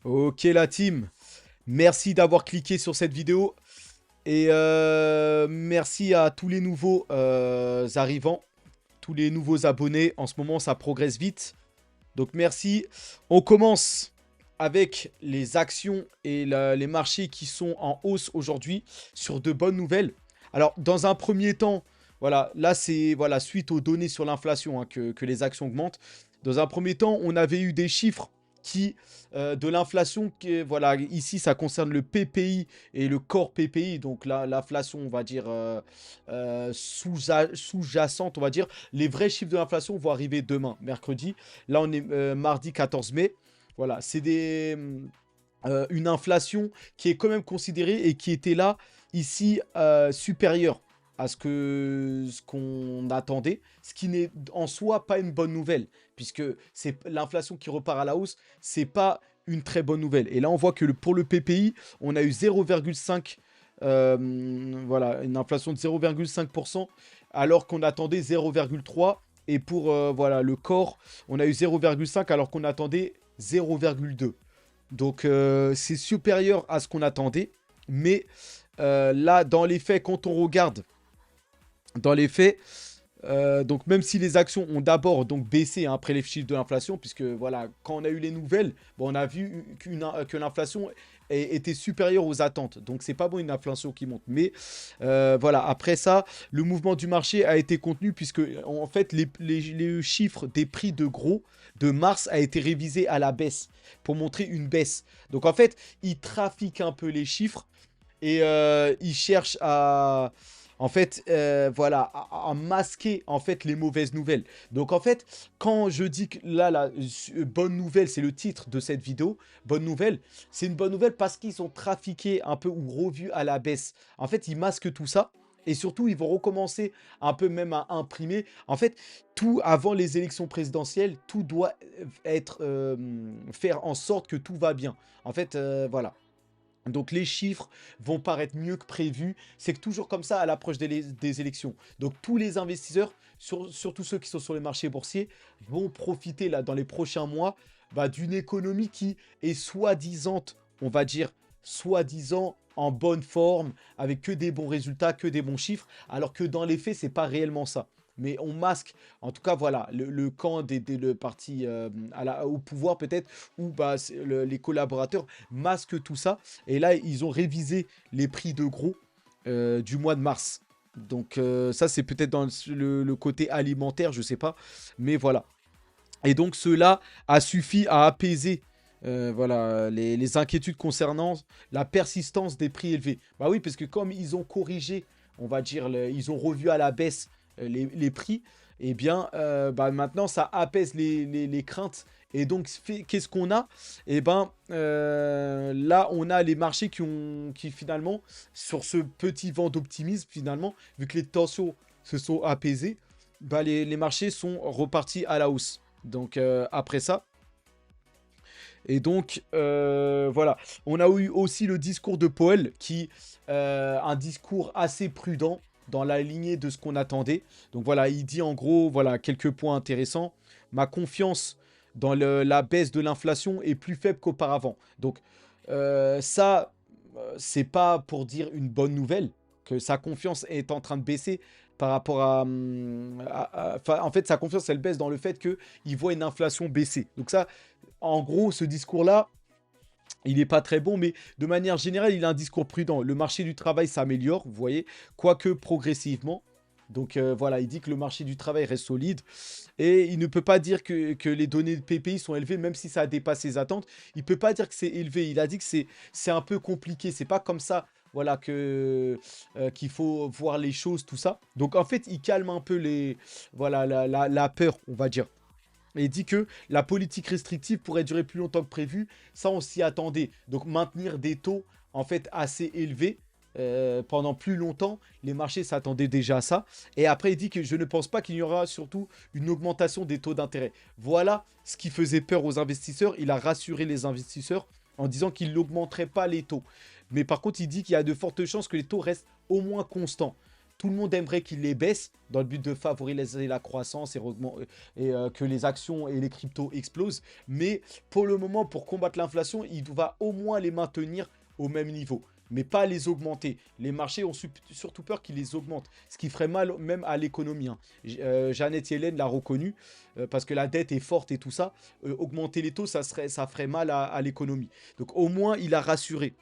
Ok la team, merci d'avoir cliqué sur cette vidéo et merci à tous les nouveaux arrivants, tous les nouveaux abonnés. En ce moment, ça progresse vite. Donc merci. On commence avec les actions et les marchés qui sont en hausse aujourd'hui sur de bonnes nouvelles. Alors, dans un premier temps, voilà, là c'est voilà, suite aux données sur l'inflation hein, que les actions augmentent. Dans un premier temps, on avait eu des chiffres qui de l'inflation, voilà, ici ça concerne le PPI et le corps PPI, donc l'inflation, on va dire sous-jacente, on va dire. Les vrais chiffres de l'inflation vont arriver demain, mercredi. Là, on est mardi 14 mai. Voilà, c'est une inflation qui est quand même considérée et qui était là, ici, supérieure à ce qu'on attendait, ce qui n'est en soi pas une bonne nouvelle, puisque c'est l'inflation qui repart à la hausse, c'est pas une très bonne nouvelle. Et là, on voit que pour le PPI, on a eu 0,5, voilà, une inflation de 0,5%, alors qu'on attendait 0,3. Et pour voilà, le corps, on a eu 0,5 alors qu'on attendait 0,2. Donc c'est supérieur à ce qu'on attendait. Mais là, dans les faits, quand on regarde, dans les faits, donc même si les actions ont d'abord donc baissé hein, après les chiffres de l'inflation, puisque voilà, quand on a eu les nouvelles, bon, on a vu que l'inflation était supérieure aux attentes. Donc c'est pas bon une inflation qui monte. Mais voilà, après ça, le mouvement du marché a été contenu puisque en fait les chiffres des prix de gros de mars a été révisé à la baisse pour montrer une baisse. Donc en fait, ils trafiquent un peu les chiffres et ils cherchent à en fait voilà à masquer en fait les mauvaises nouvelles. Donc en fait, quand je dis que là la bonne nouvelle, c'est le titre de cette vidéo, bonne nouvelle, c'est une bonne nouvelle parce qu'ils sont trafiqués un peu ou revus à la baisse. En fait, ils masquent tout ça. Et surtout, ils vont recommencer un peu même à imprimer. En fait, tout avant les élections présidentielles, tout doit être faire en sorte que tout va bien. En fait, voilà. Donc les chiffres vont paraître mieux que prévu. C'est toujours comme ça à l'approche des élections. Donc tous les investisseurs, surtout ceux qui sont sur les marchés boursiers, vont profiter là dans les prochains mois bah, d'une économie qui est soi-disant, on va dire, soi-disant en bonne forme, avec que des bons résultats, que des bons chiffres, alors que dans les faits, c'est pas réellement ça. Mais on masque, en tout cas, voilà, le camp le parti au pouvoir peut-être, ou bah, les collaborateurs masquent tout ça. Et là, ils ont révisé les prix de gros du mois de mars. Donc ça, c'est peut-être dans le côté alimentaire, je sais pas. Mais voilà. Et donc cela a suffi à apaiser voilà, les inquiétudes concernant la persistance des prix élevés. Bah oui, parce que comme ils ont corrigé, on va dire, ils ont revu à la baisse les prix, et eh bien bah, maintenant ça apaise les craintes. Et donc qu'est-ce qu'on a? Et eh ben là on a les marchés qui finalement, sur ce petit vent d'optimisme finalement, vu que les tensions se sont apaisées, bah, les marchés sont repartis à la hausse. Donc après ça, et donc voilà, on a eu aussi le discours de Powell qui un discours assez prudent dans la lignée de ce qu'on attendait. Donc voilà, il dit en gros voilà quelques points intéressants. Ma confiance dans la baisse de l'inflation est plus faible qu'auparavant. Donc ça, c'est pas pour dire une bonne nouvelle que sa confiance est en train de baisser par rapport en fait, sa confiance, elle baisse dans le fait qu'il voit une inflation baisser. Donc ça, en gros, ce discours-là, il n'est pas très bon, mais de manière générale, il a un discours prudent. Le marché du travail s'améliore, vous voyez, quoique progressivement. Donc voilà, il dit que le marché du travail reste solide et il ne peut pas dire que les données de PPI sont élevées, même si ça a dépassé ses attentes. Il ne peut pas dire que c'est élevé. Il a dit que c'est un peu compliqué. C'est pas comme ça, voilà, qu'il faut voir les choses, tout ça. Donc en fait, il calme un peu voilà, la peur, on va dire. Et il dit que la politique restrictive pourrait durer plus longtemps que prévu. Ça, on s'y attendait. Donc maintenir des taux en fait assez élevés pendant plus longtemps, les marchés s'attendaient déjà à ça. Et après, il dit que je ne pense pas qu'il y aura surtout une augmentation des taux d'intérêt. Voilà ce qui faisait peur aux investisseurs. Il a rassuré les investisseurs en disant qu'il n'augmenterait pas les taux. Mais par contre, il dit qu'il y a de fortes chances que les taux restent au moins constants. Tout le monde aimerait qu'il les baisse dans le but de favoriser la croissance et que les actions et les cryptos explosent. Mais pour le moment, pour combattre l'inflation, il va au moins les maintenir au même niveau, mais pas les augmenter. Les marchés ont surtout peur qu'ils les augmentent, ce qui ferait mal même à l'économie, hein. Janet Yellen l'a reconnu, parce que la dette est forte et tout ça. Augmenter les taux, ça ferait mal à l'économie. Donc au moins, il a rassuré.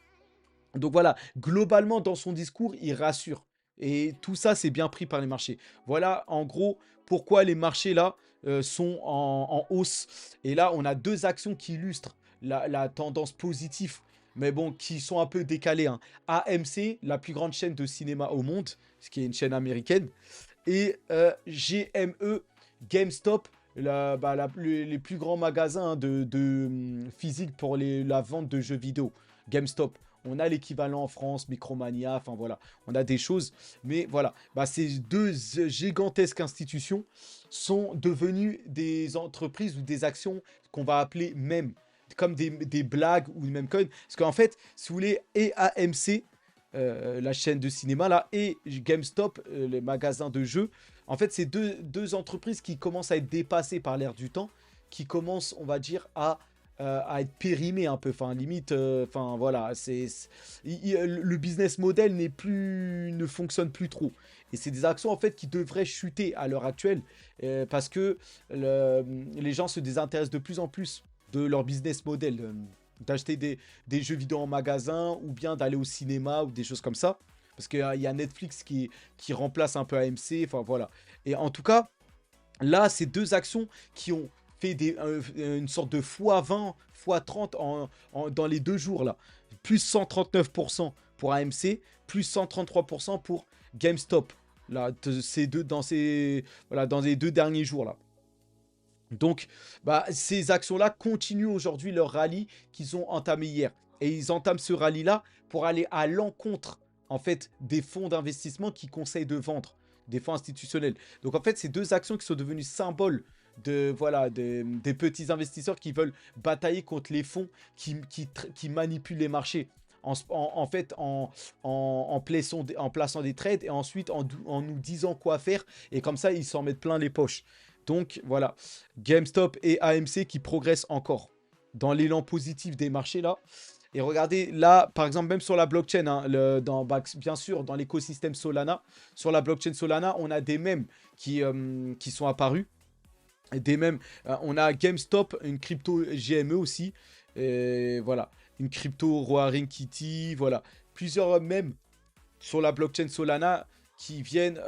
Donc voilà, globalement, dans son discours, il rassure. Et tout ça, c'est bien pris par les marchés. Voilà, en gros, pourquoi les marchés, là, sont en hausse. Et là, on a deux actions qui illustrent la tendance positive, mais bon, qui sont un peu décalées, hein. AMC, la plus grande chaîne de cinéma au monde, ce qui est une chaîne américaine, et GME, GameStop, les plus grands magasins, hein, physique pour la vente de jeux vidéo. GameStop. On a l'équivalent en France, Micromania, enfin voilà, on a des choses. Mais voilà, ces deux gigantesques institutions sont devenues des entreprises ou des actions qu'on va appeler mèmes, comme des blagues ou même coins. Parce qu'en fait, si vous voulez, et AMC, la chaîne de cinéma là, et GameStop, les magasins de jeux, en fait, c'est deux entreprises qui commencent à être dépassées par l'air du temps, qui commencent, on va dire, à être périmées un peu, enfin limite, enfin voilà, le business model ne fonctionne plus trop. Et c'est des actions en fait qui devraient chuter à l'heure actuelle, parce que les gens se désintéressent de plus en plus de leur business model, d'acheter des jeux vidéo en magasin ou bien d'aller au cinéma ou des choses comme ça. Parce qu'il y a Netflix qui remplace un peu AMC, enfin voilà. Et en tout cas, là, c'est deux actions qui ont fait une sorte de x20, x30 dans les 2 jours là. Plus 139% pour AMC, plus 133% pour GameStop. Là, dans les 2 derniers jours là. Donc, ces actions-là continuent aujourd'hui leur rallye qu'ils ont entamé hier. Et ils entament ce rallye-là pour aller à l'encontre, en fait, des fonds d'investissement qui conseillent de vendre, des fonds institutionnels. Donc, en fait, ces deux actions qui sont devenues symboles des petits investisseurs qui veulent batailler contre les fonds qui manipulent les marchés. En fait, en plaçant des trades et ensuite en nous disant quoi faire. Et comme ça, ils s'en mettent plein les poches. Donc voilà, GameStop et AMC qui progressent encore dans l'élan positif des marchés là. Et regardez là, par exemple, même sur la blockchain, hein, bien sûr, dans l'écosystème Solana, sur la blockchain Solana, on a des mèmes qui sont apparus. Des mèmes, on a GameStop, une crypto GME aussi. Et voilà, une crypto Roaring Kitty, voilà. Plusieurs mèmes sur la blockchain Solana qui viennent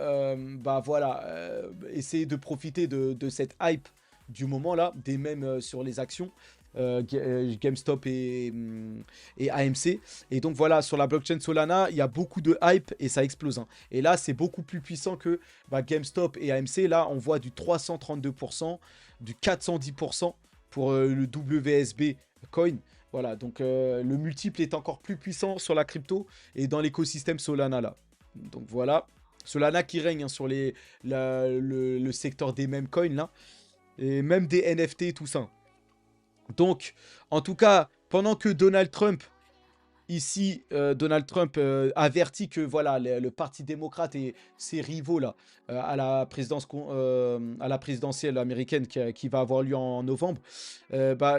essayer de profiter de cette hype du moment là, des mêmes sur les actions GameStop et AMC. Et donc voilà, sur la blockchain Solana, il y a beaucoup de hype et ça explose, hein. Et là, c'est beaucoup plus puissant que GameStop et AMC. Là, on voit du 332%, du 410% pour le WSB coin. Voilà, donc le multiple est encore plus puissant sur la crypto et dans l'écosystème Solana là. Donc voilà, Solana qui règne, hein, sur le secteur des meme coins là, et même des NFT tout ça. Donc, en tout cas, pendant que Donald Trump avertit que voilà, le Parti démocrate et ses rivaux là, à la présidentielle américaine qui va avoir lieu en novembre,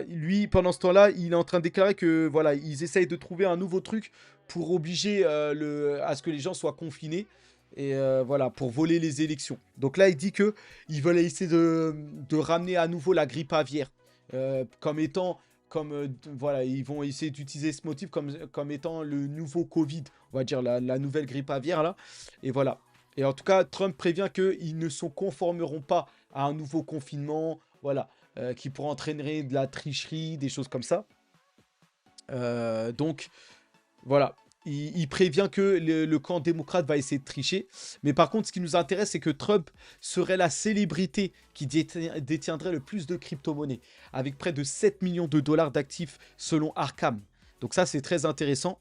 lui, pendant ce temps-là, il est en train de déclarer que voilà, ils essayent de trouver un nouveau truc pour obliger à ce que les gens soient confinés. Et voilà, pour voler les élections. Donc là, il dit que ils veulent essayer de ramener à nouveau la grippe aviaire, voilà, ils vont essayer d'utiliser ce motif comme étant le nouveau Covid, on va dire la nouvelle grippe aviaire là. Et voilà. Et en tout cas, Trump prévient qu'ils ne se conformeront pas à un nouveau confinement, voilà, qui pourrait entraîner de la tricherie, des choses comme ça. Donc, voilà. Il prévient que le camp démocrate va essayer de tricher. Mais par contre, ce qui nous intéresse, c'est que Trump serait la célébrité qui détiendrait le plus de crypto-monnaies, avec près de 7 millions de dollars d'actifs selon Arkham. Donc ça, c'est très intéressant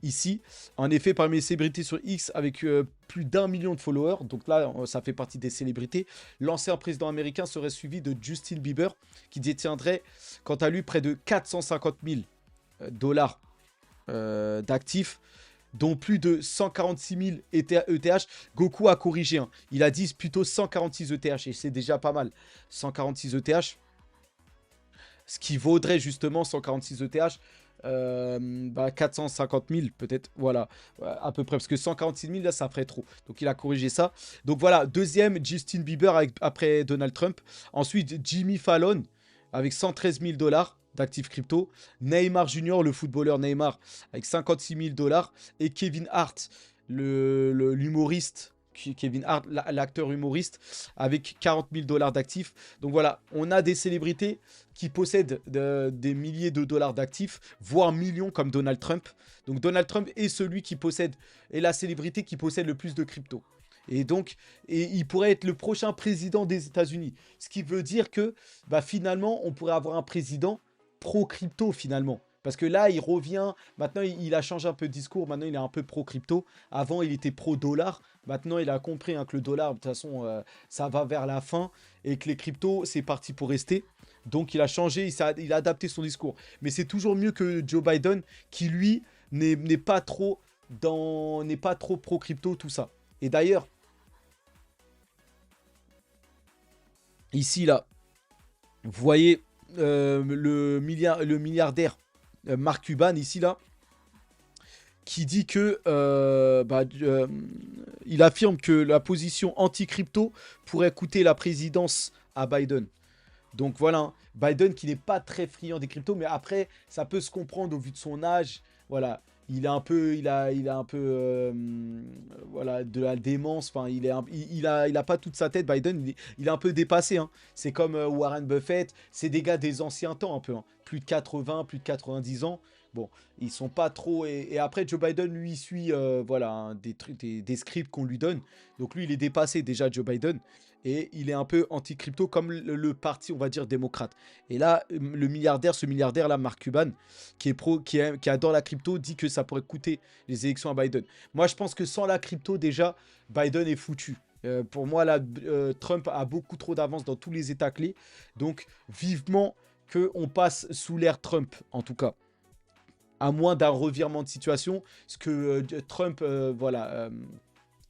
ici. En effet, parmi les célébrités sur X, avec plus d'1 million de followers, donc là, ça fait partie des célébrités, l'ancien président américain serait suivi de Justin Bieber, qui détiendrait, quant à lui, près de 450 000 dollars d'actifs. dont plus de 146 000 ETH. Goku a corrigé, hein. Il a dit plutôt 146 ETH, et c'est déjà pas mal. 146 ETH, ce qui vaudrait justement 146 ETH, 450 000 peut-être, voilà, à peu près, parce que 146 000 là ça ferait trop, donc il a corrigé ça. Donc voilà, deuxième Justin Bieber après Donald Trump. Ensuite Jimmy Fallon avec 113 000 dollars d'actifs crypto, Neymar Junior, le footballeur Neymar, avec 56 000 dollars, et Kevin Hart, l'humoriste, Kevin Hart, l'acteur humoriste, avec 40 000 dollars d'actifs. Donc voilà, on a des célébrités qui possèdent des milliers de dollars d'actifs, voire millions, comme Donald Trump. Donc Donald Trump est celui qui possède, est la célébrité qui possède le plus de crypto. Et donc, il pourrait être le prochain président des États-Unis. Ce qui veut dire que finalement, on pourrait avoir un président pro-crypto finalement. Parce que là, il revient, maintenant il a changé un peu de discours, maintenant il est un peu pro-crypto. Avant, il était pro-dollar. Maintenant, il a compris que le dollar, de toute façon, ça va vers la fin et que les cryptos, c'est parti pour rester. Donc, il a changé, il a adapté son discours. Mais c'est toujours mieux que Joe Biden, qui lui n'est pas trop pro-crypto, tout ça. Et d'ailleurs, ici, là, vous voyez le milliardaire Mark Cuban, ici, là, qui dit que il affirme que la position anti-crypto pourrait coûter la présidence à Biden. Donc voilà, hein. Biden qui n'est pas très friand des cryptos, mais après, ça peut se comprendre au vu de son âge. Voilà, il a un peu, voilà, de la démence. Enfin, il a pas toute sa tête. Biden, il est un peu dépassé, hein. C'est comme Warren Buffett. C'est des gars des anciens temps un peu, hein. Plus de 80, plus de 90 ans. Bon, ils sont pas trop. Et après, Joe Biden, lui, suit voilà, hein, des trucs, des scripts qu'on lui donne. Donc lui, il est dépassé déjà, Joe Biden. Et il est un peu anti-crypto comme le parti, on va dire, démocrate. Et là, ce milliardaire-là, Mark Cuban, qui adore la crypto, dit que ça pourrait coûter les élections à Biden. Moi, je pense que sans la crypto, déjà, Biden est foutu. Pour moi, là, Trump a beaucoup trop d'avance dans tous les états clés. Donc, vivement qu'on passe sous l'ère Trump, en tout cas. À moins d'un revirement de situation, ce que Trump,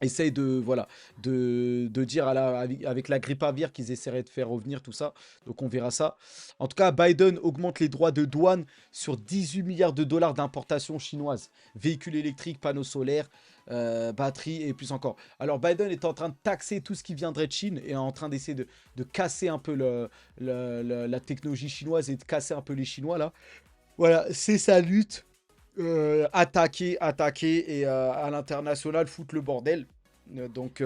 essaye de dire avec la grippe aviaire qu'ils essaieraient de faire revenir tout ça. Donc on verra ça. En tout cas, Biden augmente les droits de douane sur 18 milliards de dollars d'importation chinoise. Véhicules électriques, panneaux solaires, batteries et plus encore. Alors Biden est en train de taxer tout ce qui viendrait de Chine et est en train d'essayer de casser un peu la technologie chinoise et de casser un peu les Chinois là. Voilà, c'est sa lutte. Attaquer et à l'international foutre le bordel. Donc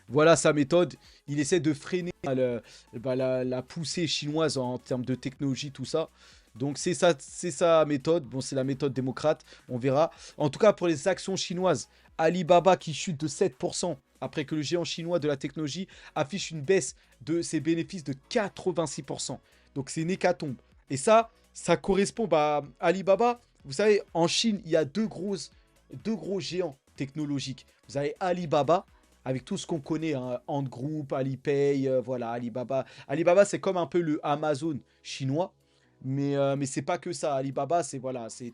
voilà sa méthode. Il essaie de freiner la poussée chinoise en termes de technologie, tout ça. Donc c'est sa méthode. Bon, c'est la méthode démocrate. On verra. En tout cas, pour les actions chinoises, Alibaba qui chute de 7% après que le géant chinois de la technologie affiche une baisse de ses bénéfices de 86%. Donc c'est une hécatombe. Et ça correspond à Alibaba. Vous savez, en Chine, il y a deux gros géants technologiques. Vous avez Alibaba, avec tout ce qu'on connaît, hein, Ant Group, Alipay, voilà, Alibaba. Alibaba, c'est comme un peu le Amazon chinois. Mais c'est pas que ça. Alibaba, c'est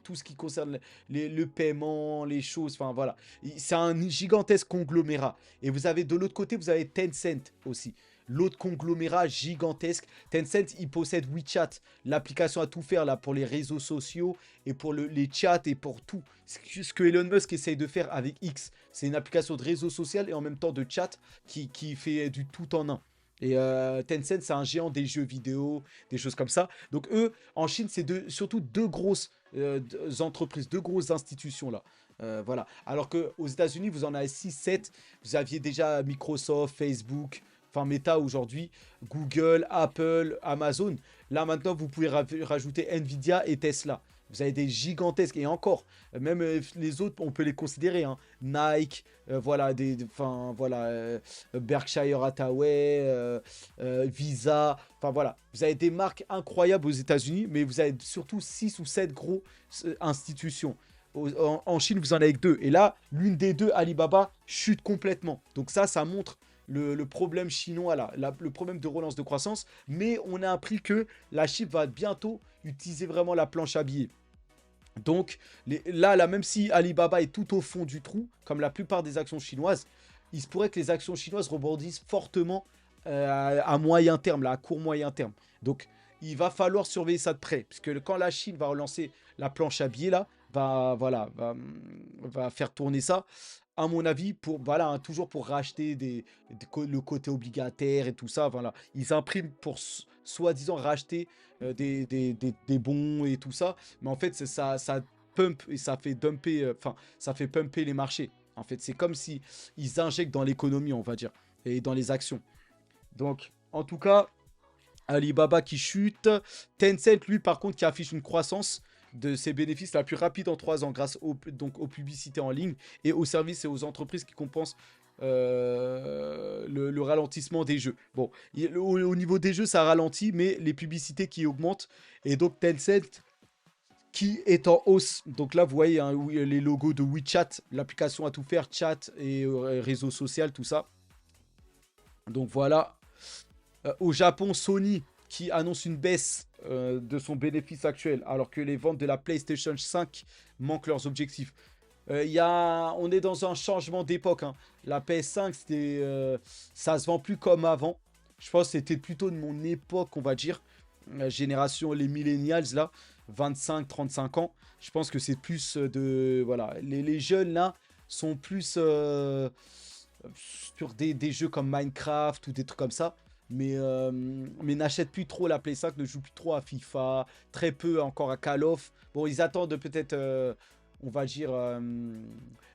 tout ce qui concerne le paiement, les choses. Enfin, voilà. C'est un gigantesque conglomérat. Et vous avez de l'autre côté, vous avez Tencent aussi. L'autre conglomérat gigantesque. Tencent, il possède WeChat, l'application à tout faire là pour les réseaux sociaux et pour les chats et pour tout. Ce que Elon Musk essaye de faire avec X. C'est une application de réseau social et en même temps de chat qui fait du tout en un. Et Tencent, c'est un géant des jeux vidéo, des choses comme ça. Donc eux, en Chine, c'est surtout deux grosses entreprises, deux grosses institutions là. Voilà. Alors qu'aux États-Unis, vous en avez 6, 7. Vous aviez déjà Microsoft, Facebook, enfin Meta aujourd'hui, Google, Apple, Amazon. Là maintenant, vous pouvez rajouter Nvidia et Tesla. Vous avez des gigantesques, et encore, même les autres, on peut les considérer, hein. Nike, voilà, Berkshire Hathaway, Visa, enfin voilà. Vous avez des marques incroyables aux États-Unis, mais vous avez surtout 6 ou 7 gros institutions. En Chine, vous en avez que 2. Et là, l'une des deux, Alibaba, chute complètement. Donc ça montre le problème chinois, là, le problème de relance de croissance. Mais on a appris que la Chine va bientôt utiliser vraiment la planche à billets. Donc là, même si Alibaba est tout au fond du trou, comme la plupart des actions chinoises, il se pourrait que les actions chinoises rebondissent fortement à moyen terme, là, à court moyen terme. Donc, il va falloir surveiller ça de près, puisque quand la Chine va relancer la planche à billets, là, voilà, va faire tourner ça, à mon avis, voilà, hein, toujours pour racheter le côté obligataire et tout ça, voilà. Ils impriment pour soi-disant racheter des bons et tout ça, mais en fait, ça pump et ça fait dumper, enfin, ça fait pumper les marchés. En fait, c'est comme si ils injectent dans l'économie, on va dire, et dans les actions. Donc, en tout cas, Alibaba qui chute. Tencent, lui, par contre, qui affiche une croissance de ses bénéfices la plus rapide en 3 ans grâce donc aux publicités en ligne et aux services et aux entreprises qui compensent le ralentissement des jeux. Bon, au niveau des jeux, ça ralentit, mais les publicités qui augmentent. Et donc, Tencent qui est en hausse. Donc là, vous voyez hein, les logos de WeChat, l'application à tout faire, chat et réseau social, tout ça. Donc voilà. Au Japon, Sony qui annonce une baisse de son bénéfice actuel, alors que les ventes de la PlayStation 5 manquent leurs objectifs. On est dans un changement d'époque. Hein. La PS5, ça se vend plus comme avant. Je pense que c'était plutôt de mon époque, on va dire. La génération, les millennials, là, 25-35 ans. Je pense que c'est plus de... Voilà, les jeunes, là, sont plus sur des jeux comme Minecraft ou des trucs comme ça. Mais n'achètent plus trop la Play 5, ne jouent plus trop à FIFA, très peu encore à Call of. Bon, ils attendent peut-être, on va dire,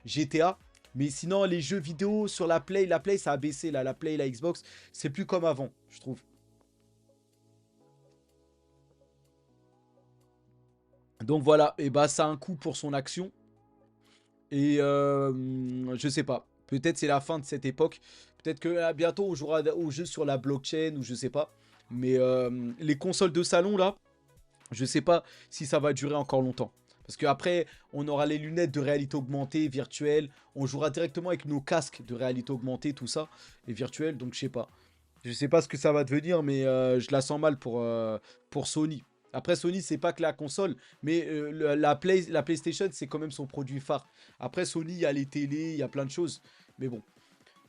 GTA. Mais sinon, les jeux vidéo sur la Play, ça a baissé, là, la Play, la Xbox, c'est plus comme avant, je trouve. Donc voilà, et bah ça a un coût pour son action. Et je sais pas. Peut-être c'est la fin de cette époque. Peut-être que bientôt on jouera au jeu sur la blockchain ou je sais pas. Mais les consoles de salon là, je sais pas si ça va durer encore longtemps. Parce qu'après, on aura les lunettes de réalité augmentée, virtuelle. On jouera directement avec nos casques de réalité augmentée, tout ça, et virtuelle. Donc je sais pas. Je sais pas ce que ça va devenir, mais je la sens mal pour Sony. Après, Sony, c'est pas que la console, mais la PlayStation, c'est quand même son produit phare. Après, Sony, il y a les télés, il y a plein de choses. Mais bon,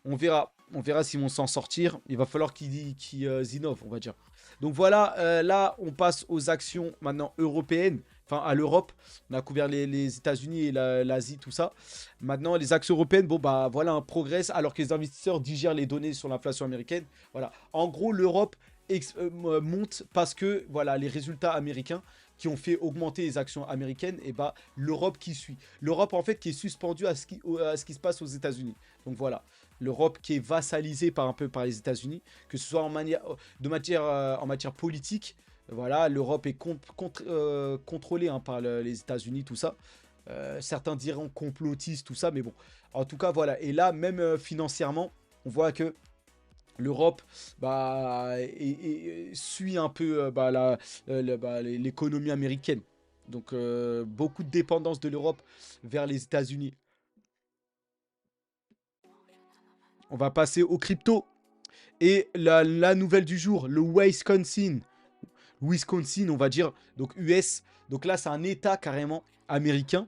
on verra. On verra s'ils vont s'en sortir. Il va falloir qu'ils innovent, on va dire. Donc voilà, là, on passe aux actions maintenant européennes. Enfin, à l'Europe. On a couvert les États-Unis et l'Asie, tout ça. Maintenant, les actions européennes, bon, bah voilà, un progrès alors que les investisseurs digèrent les données sur l'inflation américaine. Voilà. En gros, l'Europe monte parce que, voilà, les résultats américains qui ont fait augmenter les actions américaines, et bah l'Europe qui suit. L'Europe, en fait, qui est suspendue à ce qui se passe aux États-Unis. Donc voilà l'Europe qui est vassalisée un peu par les États-Unis, que ce soit en matière politique. Voilà, l'Europe est contrôlée hein, par les États-Unis, tout ça. Certains diront complotiste, tout ça, mais bon. En tout cas, voilà. Et là, même financièrement, on voit que l'Europe bah, suit un peu l'économie américaine. Donc, beaucoup de dépendance de l'Europe vers les États-Unis. On va passer aux crypto. Et la nouvelle du jour, le Wisconsin, on va dire, donc US. Donc là, c'est un État carrément américain.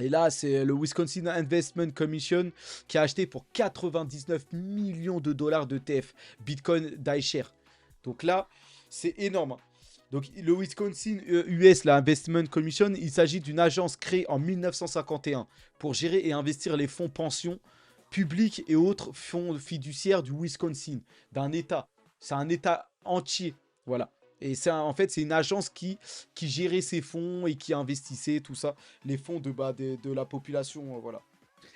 Et là, c'est le Wisconsin Investment Commission qui a acheté pour 99 millions de dollars d'ETF Bitcoin d'iShares. Donc là, c'est énorme. Hein. Donc le Wisconsin US, la Investment Commission, il s'agit d'une agence créée en 1951 pour gérer et investir les fonds pensions publics et autres fonds fiduciaires du Wisconsin, d'un État. C'est un État entier. Voilà. Et en fait, c'est une agence qui gérait ses fonds et qui investissait tout ça, les fonds de la population. Voilà.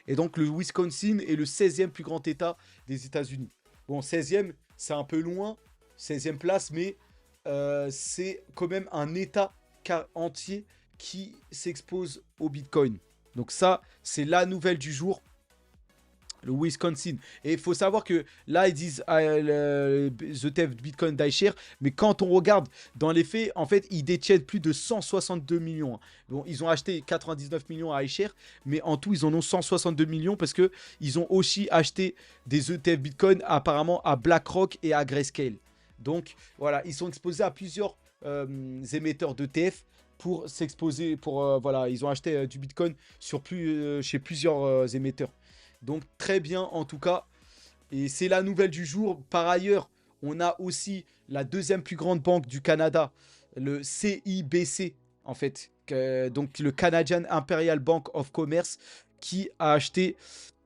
Et donc, le Wisconsin est le 16e plus grand État des États-Unis. Bon, 16e, c'est un peu loin, 16e place, mais c'est quand même un État entier qui s'expose au Bitcoin. Donc ça, c'est la nouvelle du jour. Le Wisconsin. Et il faut savoir que là, ils disent The ETF Bitcoin d'iShares, mais quand on regarde dans les faits, en fait, ils détiennent plus de 162 millions. Hein. Bon, ils ont acheté 99 millions à iShares, mais en tout, ils en ont 162 millions parce qu'ils ont aussi acheté des ETF Bitcoin apparemment à BlackRock et à Grayscale. Donc, voilà, ils sont exposés à plusieurs émetteurs d'ETF. pour s'exposer, voilà, ils ont acheté du Bitcoin chez plusieurs émetteurs. Donc très bien en tout cas. Et c'est la nouvelle du jour. Par ailleurs, on a aussi la deuxième plus grande banque du Canada, le CIBC, en fait, donc le Canadian Imperial Bank of Commerce, qui a acheté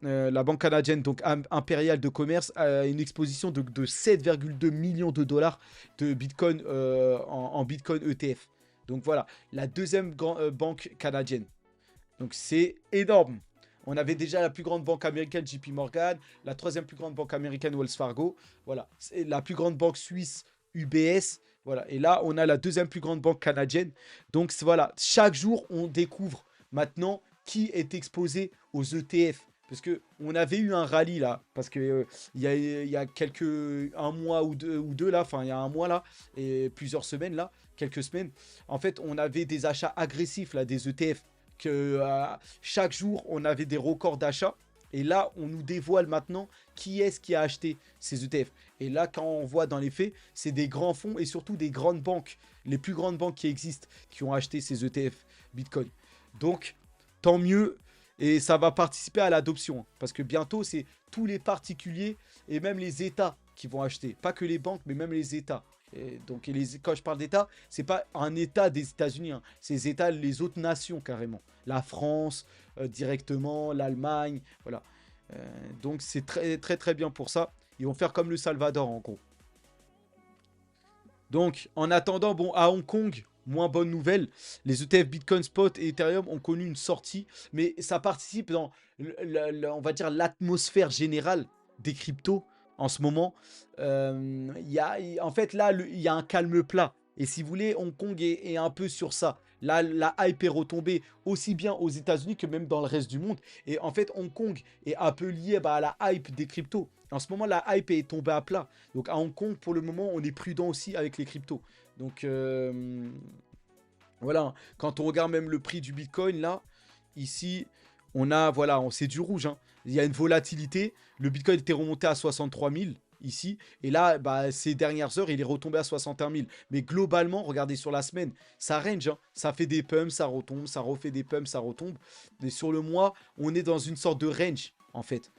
la banque canadienne, donc impériale de commerce, a une exposition de 7,2 millions de dollars de Bitcoin en Bitcoin ETF. Donc voilà, la deuxième banque canadienne. Donc c'est énorme. On avait déjà la plus grande banque américaine, JP Morgan, la troisième plus grande banque américaine, Wells Fargo. Voilà, c'est la plus grande banque suisse, UBS. Voilà, et là, on a la deuxième plus grande banque canadienne. Donc voilà, chaque jour, on découvre maintenant qui est exposé aux ETF. Parce que on avait eu un rallye là, parce que il y a un mois ou deux là, enfin il y a un mois là, et plusieurs semaines là, quelques semaines. En fait, on avait des achats agressifs là, des ETF que chaque jour, on avait des records d'achat. Et là, on nous dévoile maintenant qui est-ce qui a acheté ces ETF. Et là, quand on voit dans les faits, c'est des grands fonds et surtout des grandes banques, les plus grandes banques qui existent, qui ont acheté ces ETF Bitcoin. Donc, tant mieux. Et ça va participer à l'adoption. Parce que bientôt, c'est tous les particuliers et même les États qui vont acheter. Pas que les banques, mais même les États. Et donc, quand je parle d'État, c'est pas un État des États-Unis, hein. C'est les États, les autres nations carrément. La France, directement, l'Allemagne, voilà. Donc, c'est très, très, très bien pour ça. Ils vont faire comme le Salvador, en gros. Donc, en attendant, bon, à Hong Kong, moins bonne nouvelle, les ETF Bitcoin Spot et Ethereum ont connu une sortie, mais ça participe dans, on va dire, l'atmosphère générale des cryptos en ce moment. En fait, là, il y a un calme plat. Et si vous voulez, Hong Kong est un peu sur ça. Là, la hype est retombée aussi bien aux États-Unis que même dans le reste du monde. Et en fait, Hong Kong est un peu lié à la hype des cryptos. En ce moment, la hype est tombée à plat. Donc à Hong Kong, pour le moment, on est prudent aussi avec les cryptos. Donc voilà, quand on regarde même le prix du Bitcoin, là, ici, on a, voilà, c'est du rouge, hein. Il y a une volatilité. Le Bitcoin était remonté à 63 000 ici. Et là, bah, ces dernières heures, il est retombé à 61 000. Mais globalement, regardez sur la semaine, ça range, hein. Ça fait des pumps, ça retombe, ça refait des pumps, ça retombe. Et sur le mois, on est dans une sorte de range, en fait.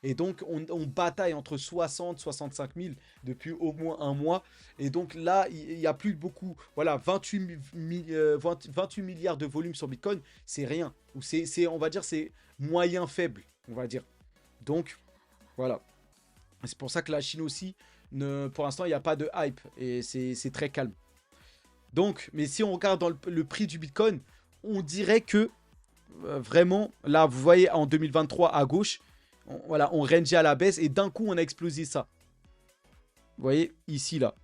Et donc, on bataille entre 60 et 65 000 depuis au moins un mois. Et donc là, il n'y a plus beaucoup. Voilà, 28 milliards de volume sur Bitcoin, c'est rien. Ou on va dire, c'est moyen faible, on va dire. Donc, voilà. C'est pour ça que la Chine aussi, pour l'instant, il n'y a pas de hype. Et c'est très calme. Donc, mais si on regarde dans le prix du Bitcoin, on dirait que vraiment, là, vous voyez en 2023 à gauche, voilà, on rangeait à la baisse et d'un coup, on a explosé ça. Vous voyez, ici, là.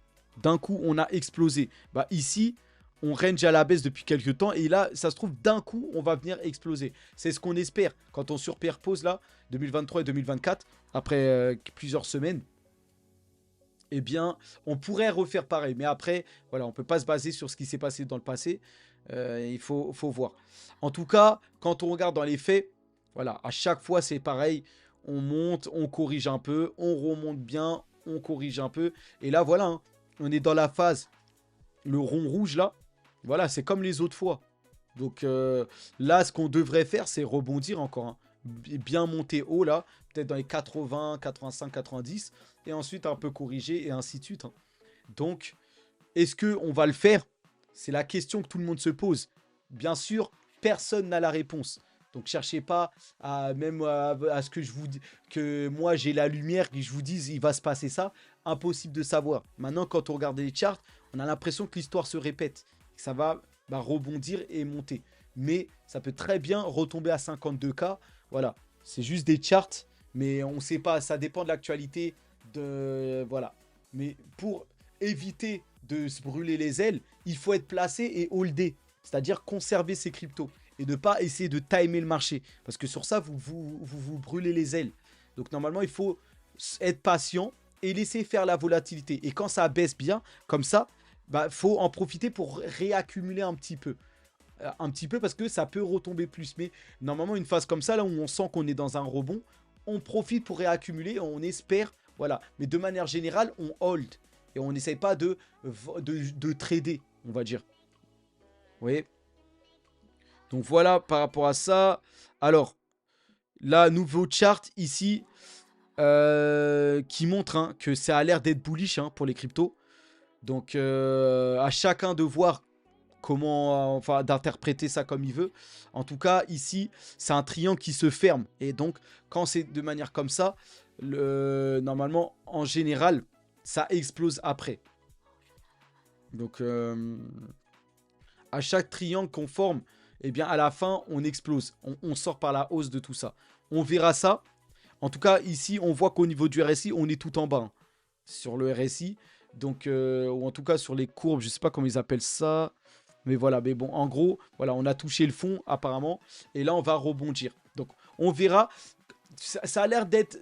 D'un coup, on a explosé. Bah, ici, on range à la baisse depuis quelques temps et là, ça se trouve, d'un coup, on va venir exploser. C'est ce qu'on espère quand on superpose là, 2023 et 2024, après plusieurs semaines. Eh bien, on pourrait refaire pareil. Mais après, voilà, on ne peut pas se baser sur ce qui s'est passé dans le passé. Il faut voir. En tout cas, quand on regarde dans les faits, voilà, à chaque fois, c'est pareil. On monte, on corrige un peu, on remonte bien, on corrige un peu. Et là, voilà, hein, on est dans la phase, le rond rouge là. Voilà, c'est comme les autres fois. Donc là, ce qu'on devrait faire, c'est rebondir encore, hein. Bien monter haut là, peut-être dans les 80, 85, 90, et ensuite un peu corriger et ainsi de suite, hein. Donc, est-ce qu'on va le faire? C'est la question que tout le monde se pose. Bien sûr, personne n'a la réponse. Donc, cherchez pas à ce que je vous dis, que moi j'ai la lumière, que je vous dise il va se passer ça. Impossible de savoir. Maintenant, quand on regarde les charts, on a l'impression que l'histoire se répète. Que ça va rebondir et monter. Mais ça peut très bien retomber à 52K. Voilà, c'est juste des charts, mais on ne sait pas, ça dépend de l'actualité. Voilà. Mais pour éviter de se brûler les ailes, il faut être placé et holder, c'est-à-dire conserver ses cryptos et ne pas essayer de timer le marché. Parce que sur ça, vous brûlez les ailes. Donc normalement, il faut être patient et laisser faire la volatilité. Et quand ça baisse bien, comme ça, bah, faut en profiter pour réaccumuler un petit peu. Un petit peu parce que ça peut retomber plus. Mais normalement, une phase comme ça, là où on sent qu'on est dans un rebond, on profite pour réaccumuler, on espère, voilà. Mais de manière générale, on hold. Et on n'essaye pas de trader, on va dire. Vous voyez? Donc voilà par rapport à ça. Alors, là, nouveau chart ici qui montre hein, que ça a l'air d'être bullish hein, pour les cryptos. Donc à chacun de voir comment, enfin, d'interpréter ça comme il veut. En tout cas, ici, c'est un triangle qui se ferme. Et donc, quand c'est de manière comme ça, normalement, en général, ça explose après. Donc, à chaque triangle qu'on forme, eh bien, à la fin, on explose. On sort par la hausse de tout ça. On verra ça. En tout cas, ici, on voit qu'au niveau du RSI, on est tout en bas. Hein, sur le RSI. Donc, ou en tout cas, sur les courbes, je sais pas comment ils appellent ça. Mais voilà, mais bon, en gros, voilà, on a touché le fond, apparemment. Et là, on va rebondir. Donc, on verra. Ça a l'air d'être...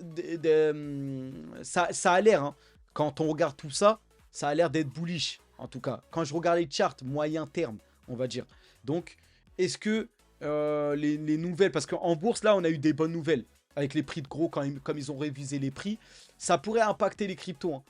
Ça a l'air, hein, quand on regarde tout ça, ça a l'air d'être bullish, en tout cas. Quand je regarde les charts, moyen terme, on va dire. Donc, est-ce que les nouvelles... Parce qu'en bourse, là, on a eu des bonnes nouvelles. Avec les prix de gros, comme ils ont révisé les prix. Ça pourrait impacter les cryptos, hein.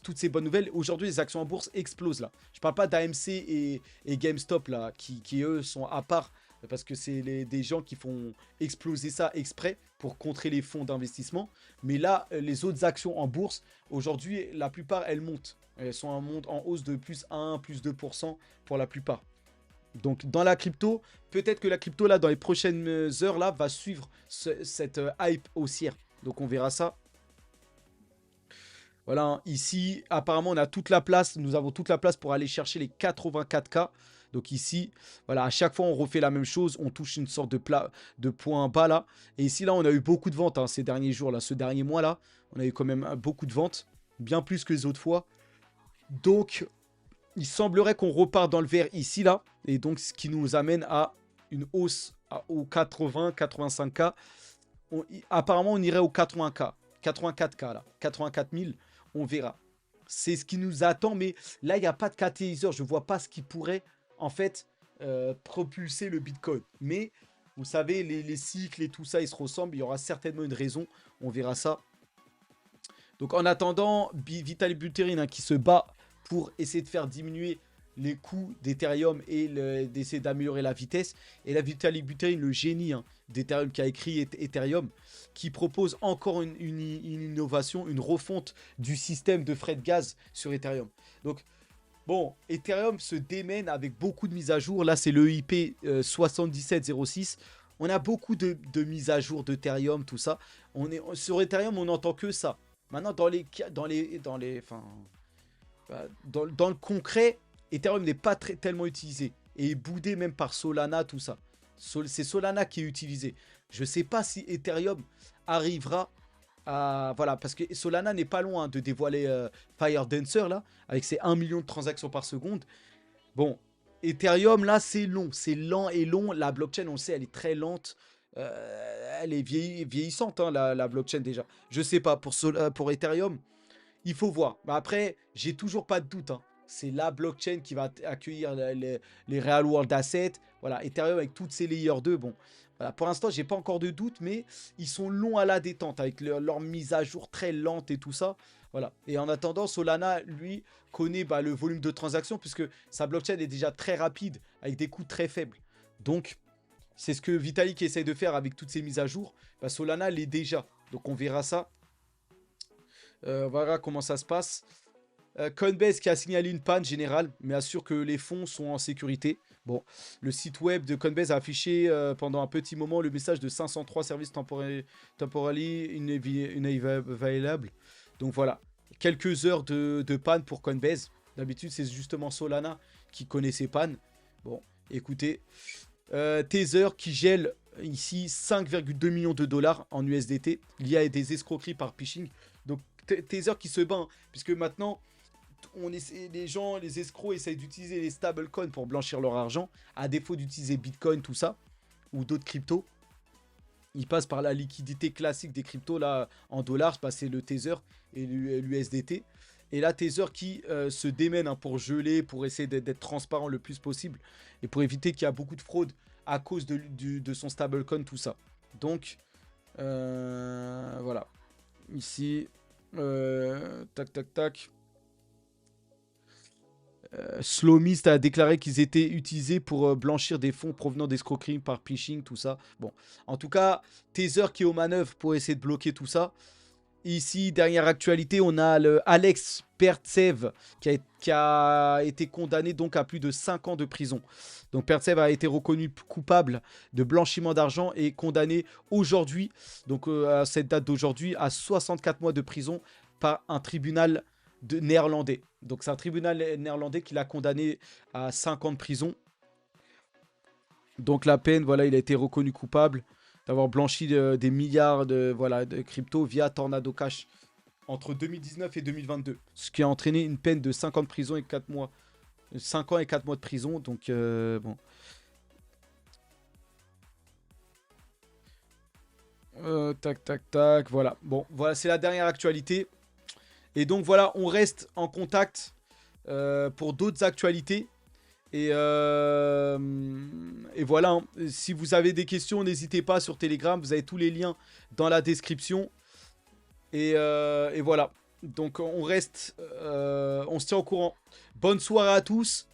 Toutes ces bonnes nouvelles. Aujourd'hui, les actions en bourse explosent là. Je parle pas d'AMC et GameStop là, qui eux sont à part parce que c'est des gens qui font exploser ça exprès pour contrer les fonds d'investissement. Mais là, les autres actions en bourse, aujourd'hui, la plupart, elles montent. Elles sont en hausse de plus 1, plus 2% pour la plupart. Donc dans la crypto, peut-être que la crypto là, dans les prochaines heures là, va suivre cette hype haussière. Donc on verra ça. Voilà, hein, ici, apparemment, on a toute la place. Nous avons toute la place pour aller chercher les 84K. Donc ici, voilà, à chaque fois, on refait la même chose. On touche une sorte de point bas là. Et ici, là, on a eu beaucoup de ventes hein, ces derniers jours, là, ce dernier mois là. On a eu quand même beaucoup de ventes. Bien plus que les autres fois. Donc, il semblerait qu'on repart dans le vert ici là. Et donc, ce qui nous amène à une hausse aux 80-85K. Apparemment, on irait aux 80K. 84K là. 84 000. On verra. C'est ce qui nous attend, mais là, il n'y a pas de catalyseur. Je ne vois pas ce qui pourrait, en fait, propulser le Bitcoin. Mais, vous savez, les cycles et tout ça, ils se ressemblent. Il y aura certainement une raison. On verra ça. Donc, en attendant, Vitalik Buterin hein, qui se bat pour essayer de faire diminuer les coûts d'Ethereum et d'essayer d'améliorer la vitesse. Et là, Vitalik Buterin, le génie hein, d'Ethereum qui a écrit Ethereum, qui propose encore une innovation, une refonte du système de frais de gaz sur Ethereum. Donc, bon, Ethereum se démène avec beaucoup de mises à jour. Là, c'est le IP 7706. On a beaucoup de mises à jour d'Ethereum, tout ça. Sur Ethereum, on n'entend que ça. Maintenant, dans le concret, Ethereum n'est pas tellement utilisé. Et est boudé même par Solana, tout ça. C'est Solana qui est utilisé. Je ne sais pas si Ethereum arrivera à... Voilà, parce que Solana n'est pas loin de dévoiler Fire Dancer, là, avec ses 1 million de transactions par seconde. Bon, Ethereum, là, c'est long. C'est lent et long. La blockchain, on le sait, elle est très lente. Elle est vieillissante, hein, la blockchain, déjà. Je sais pas, pour Ethereum, il faut voir. Mais après, j'ai toujours pas de doute, hein. C'est la blockchain qui va accueillir les Real World Assets. Voilà, Ethereum avec toutes ses layers 2. Bon, voilà, pour l'instant, j'ai pas encore de doute, mais ils sont longs à la détente avec leur mise à jour très lente et tout ça. Voilà. Et en attendant, Solana, lui, connaît le volume de transactions puisque sa blockchain est déjà très rapide avec des coûts très faibles. Donc, c'est ce que Vitalik essaye de faire avec toutes ces mises à jour. Solana l'est déjà. Donc, on verra ça. On verra comment ça se passe. Coinbase qui a signalé une panne générale, mais assure que les fonds sont en sécurité. Bon, le site web de Coinbase a affiché pendant un petit moment le message de 503 services temporally unavailable. Donc voilà, quelques heures de panne pour Coinbase. D'habitude, c'est justement Solana qui connaît ces pannes. Bon, écoutez, Tether qui gèle ici 5,2 millions de dollars en USDT liés à des escroqueries par phishing. Donc Tether qui se bat, hein, puisque maintenant les escrocs essayent d'utiliser les stablecoins pour blanchir leur argent, à défaut d'utiliser Bitcoin, tout ça, ou d'autres cryptos. Ils passent par la liquidité classique des cryptos, là, en dollars, c'est le Tether et l'USDT. Et là, Tether qui se démène hein, pour geler, pour essayer d'être transparent le plus possible, et pour éviter qu'il y a beaucoup de fraude à cause de son stablecoin, tout ça. Donc, voilà. Ici, tac, tac, tac. Slowmist a déclaré qu'ils étaient utilisés pour blanchir des fonds provenant d'escroqueries par phishing, tout ça. Bon, en tout cas, Tether qui est aux manœuvres pour essayer de bloquer tout ça. Ici, dernière actualité, on a le Alex Pertsev qui a été condamné donc à plus de 5 ans de prison. Donc Pertsev a été reconnu coupable de blanchiment d'argent et condamné aujourd'hui, donc à cette date d'aujourd'hui, à 64 mois de prison par un tribunal néerlandais. Donc c'est un tribunal néerlandais qui l'a condamné à 5 ans de prison. Donc la peine, voilà, il a été reconnu coupable d'avoir blanchi des milliards de crypto via Tornado Cash entre 2019 et 2022. Ce qui a entraîné une peine de 5 ans de prison et 4 mois. 5 ans et 4 mois de prison. Donc, bon. Tac, tac, tac. Voilà. Bon, voilà, c'est la dernière actualité. Et donc, voilà, on reste en contact pour d'autres actualités. Et voilà, hein. Si vous avez des questions, n'hésitez pas sur Telegram. Vous avez tous les liens dans la description. Et voilà. Donc on reste, on se tient au courant. Bonne soirée à tous.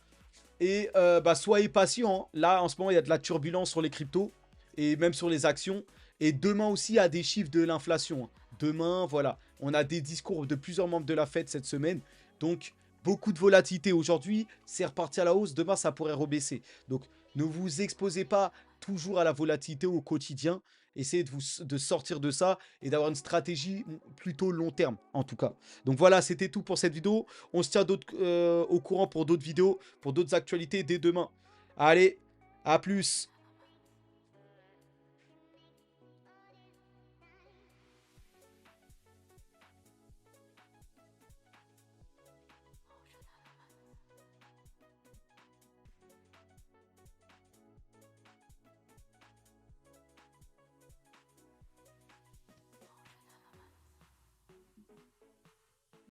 Et soyez patients, hein. Là, en ce moment, il y a de la turbulence sur les cryptos. Et même sur les actions. Et demain aussi, il y a des chiffres de l'inflation, hein. Demain, voilà. On a des discours de plusieurs membres de la Fed cette semaine. Donc... beaucoup de volatilité aujourd'hui, c'est reparti à la hausse, demain ça pourrait rebaisser. Donc ne vous exposez pas toujours à la volatilité au quotidien, essayez de sortir de ça et d'avoir une stratégie plutôt long terme en tout cas. Donc voilà, c'était tout pour cette vidéo, on se tient au courant pour d'autres vidéos, pour d'autres actualités dès demain. Allez, à plus.